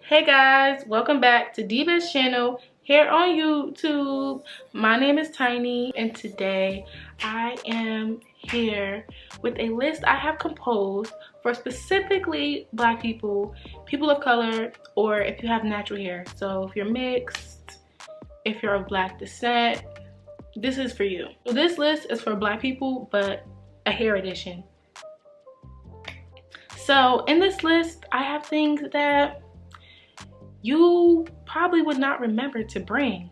Hey guys, welcome back to Diva's channel here on YouTube. My name is Tiny and today I am here with a list I have composed for specifically black people, people of color, or if you have natural hair. So if you're mixed, if you're of black descent, this is for you. So this list is for black people, but a hair edition. So in this list, I have things that you probably would not remember to bring,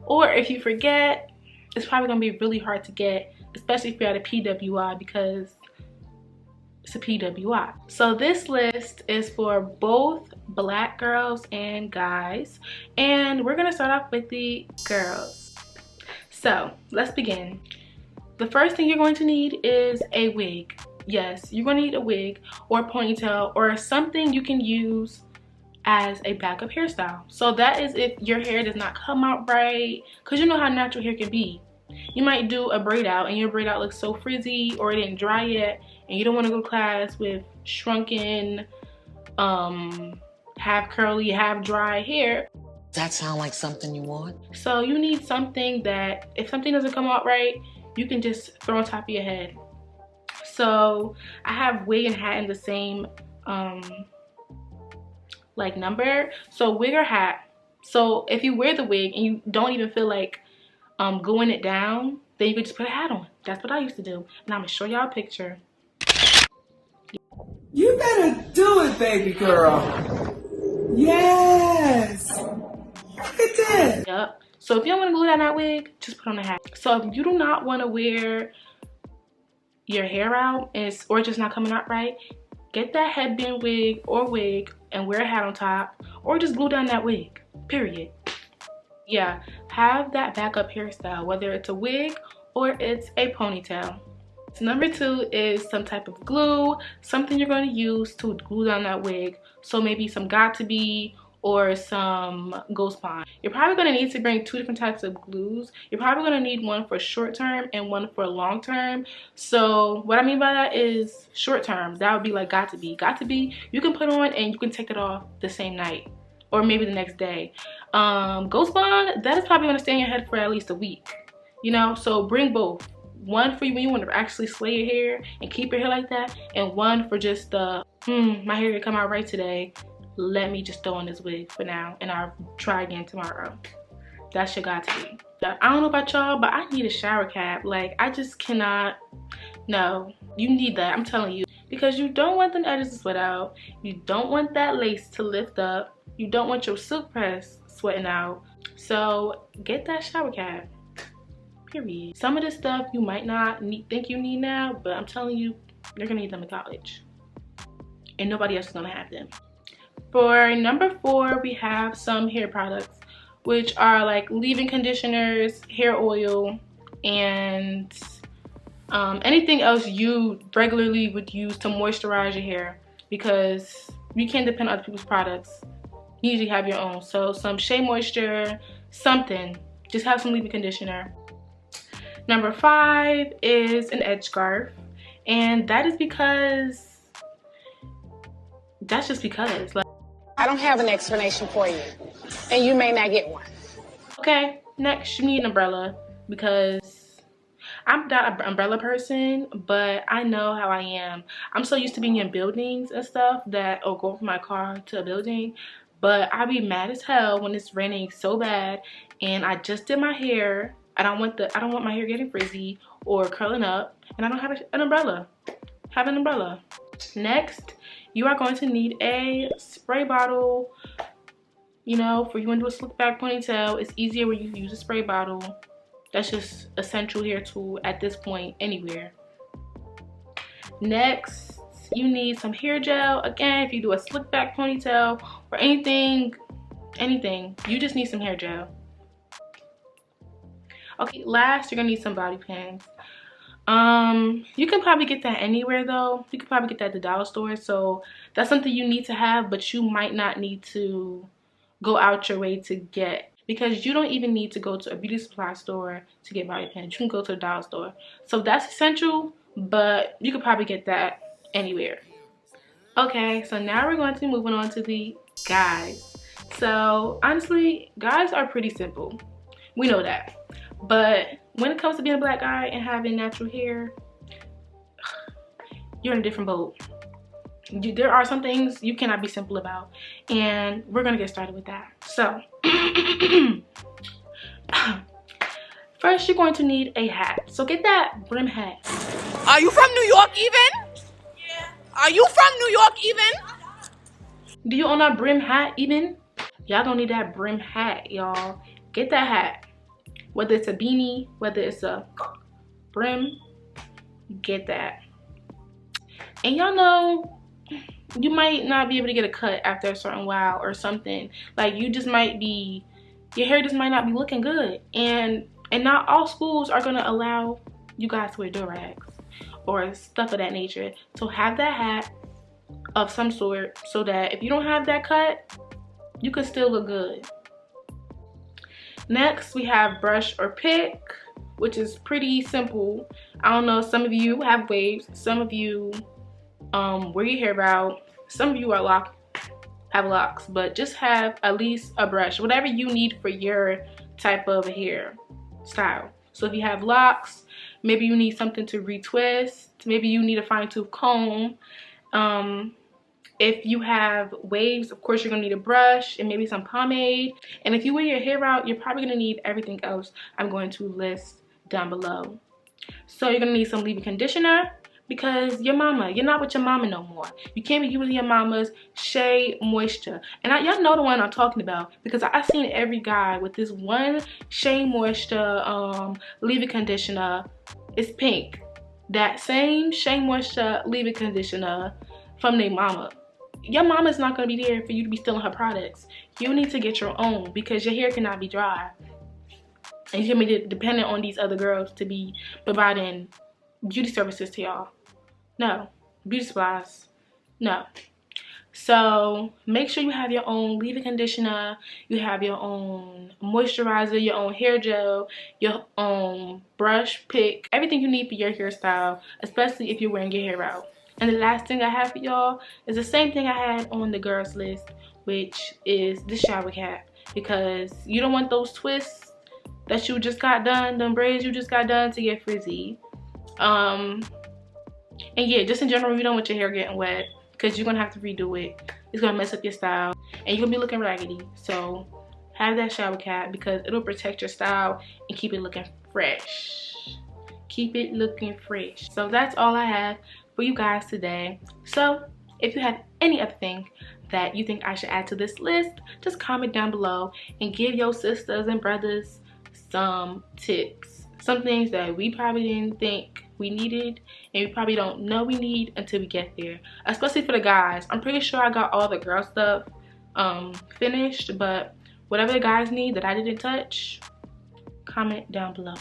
or if you forget, it's probably gonna be really hard to get, especially if you're at a PWI, because it's a PWI. So this list is for both black girls and guys, and we're gonna start off with the girls. So let's begin. The first thing you're going to need is a wig. Yes, you're gonna need a wig or a ponytail or something you can use as a backup hairstyle. So that is if your hair does not come out right, because you know how natural hair can be. You might do a braid out and your braid out looks so frizzy or it didn't dry yet, and you don't want to go to class with shrunken, half curly, half dry hair. That sound like something you want? So you need something that if something doesn't come out right, you can just throw on top of your head. So I have wig and hat in the same like number. So wig or hat. So if you wear the wig and you don't even feel like gluing it down, then you can just put a hat on. That's what I used to do, and I'm gonna show y'all a picture. You better do it, baby girl. Yes. Look at that. Yep. So if you don't want to glue down that wig, just put on a hat. So if you do not want to wear your hair out or just not coming out right, get that headband wig or wig and wear a hat on top, or just glue down that wig, period. Yeah, have that backup hairstyle, whether it's a wig or it's a ponytail. So number two is some type of glue, something you're going to use to glue down that wig. So maybe some Got2b or some Ghost Bond. You're probably going to need to bring two different types of glues. You're probably going to need one for short term and one for long term. So what I mean by that is short term, that would be like Got2b. Got2b you can put on and you can take it off the same night or maybe the next day. Ghost Bond, that is probably going to stay in your head for at least a week, you know. So bring both. One for you when you want to actually slay your hair and keep your hair like that, and one for just the my hair didn't come out right today, let me just throw on this wig for now and I'll try again tomorrow. That's your Got2b. I don't know about y'all, but I need a shower cap. Like, I just cannot. No, you need that, I'm telling you, because you don't want them edges to sweat out, you don't want that lace to lift up, you don't want your silk press sweating out. So get that shower cap, period. Some of this stuff you might not think you need now, but I'm telling you, you're gonna need them in college and nobody else is gonna have them. For number four, we have some hair products, which are like leave-in conditioners, hair oil, and anything else you regularly would use to moisturize your hair, because you can't depend on other people's products. You usually have your own. So some Shea Moisture, something. Just have some leave-in conditioner. Number five is an edge scarf, and that is because that's just because, like, I don't have an explanation for you, and you may not get one. Okay, next you need an umbrella, because I'm not an umbrella person, but I know how I am. I'm so used to being in buildings and stuff that, or going from my car to a building, but I be mad as hell when it's raining so bad and I just did my hair. I don't want my hair getting frizzy or curling up, and I don't have an umbrella. Have an umbrella. Next, you are going to need a spray bottle. You know, for you want to do a slick back ponytail, it's easier when you use a spray bottle. That's just essential hair tool at this point anywhere. Next, you need some hair gel. Again, if you do a slick back ponytail or anything, you just need some hair gel. Okay, last, you're gonna need some bobby pins. You can probably get that anywhere though. You can probably get that at the dollar store. So that's something you need to have, but you might not need to go out your way to get, because you don't even need to go to a beauty supply store to get bobby pins. You can go to the dollar store. So that's essential, but you could probably get that anywhere. Okay, so now we're going to be moving on to the guys. So honestly, guys are pretty simple. We know that. But when it comes to being a black guy and having natural hair, you're in a different boat. There are some things you cannot be simple about, and we're gonna get started with that. So first, you're going to need a hat. So get that brim hat. Are you from New York even? Yeah. Are you from New York even? Do you own a brim hat even? Y'all gonna need that brim hat, y'all. Get that hat. Whether it's a beanie, whether it's a brim, get that. And y'all know, you might not be able to get a cut after a certain while or something. Like, you just might be, your hair just might not be looking good. And not all schools are gonna allow you guys to wear do-rags or stuff of that nature. So have that hat of some sort so that if you don't have that cut, you can still look good. Next, we have brush or pick, which is pretty simple. I don't know, some of you have waves, some of you wear your hair out, some of you are have locks, but just have at least a brush, whatever you need for your type of hair style. So if you have locks, maybe you need something to retwist, maybe you need a fine tooth comb. If you have waves, of course you're gonna need a brush and maybe some pomade. And if you wear your hair out, you're probably gonna need everything else I'm going to list down below. So you're gonna need some leave-in conditioner, because you're not with your mama no more. You can't be using your mama's Shea Moisture. And y'all know the one I'm talking about, because I've seen every guy with this one Shea Moisture leave-in conditioner. It's pink. That same Shea Moisture leave-in conditioner from their mama. Your mama's not gonna be there for you to be stealing her products. You need to get your own, because your hair cannot be dry. And you're gonna be dependent on these other girls to be providing beauty services to y'all. No. Beauty supplies. No. So make sure you have your own leave-in conditioner, you have your own moisturizer, your own hair gel, your own brush, pick, everything you need for your hairstyle, especially if you're wearing your hair out. And the last thing I have for y'all is the same thing I had on the girls list, which is the shower cap, because you don't want those twists that you just got done, them braids you just got done to get frizzy. And yeah, just in general, you don't want your hair getting wet, because you're gonna have to redo it. It's gonna mess up your style and you're gonna be looking raggedy. So have that shower cap, because it'll protect your style and keep it looking fresh. Keep it looking fresh. So that's all I have for you guys today. So if you have any other thing that you think I should add to this list, just comment down below and give your sisters and brothers some tips, some things that we probably didn't think we needed and we probably don't know we need until we get there. Especially for the guys, I'm pretty sure I got all the girl stuff finished, but whatever the guys need that I didn't touch, comment down below.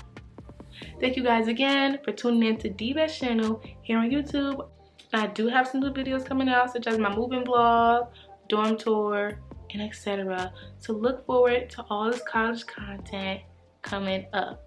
Thank you guys again for tuning in to Diva's channel here on YouTube. I do have some new videos coming out, such as my moving vlog, dorm tour, and etc. So look forward to all this college content coming up.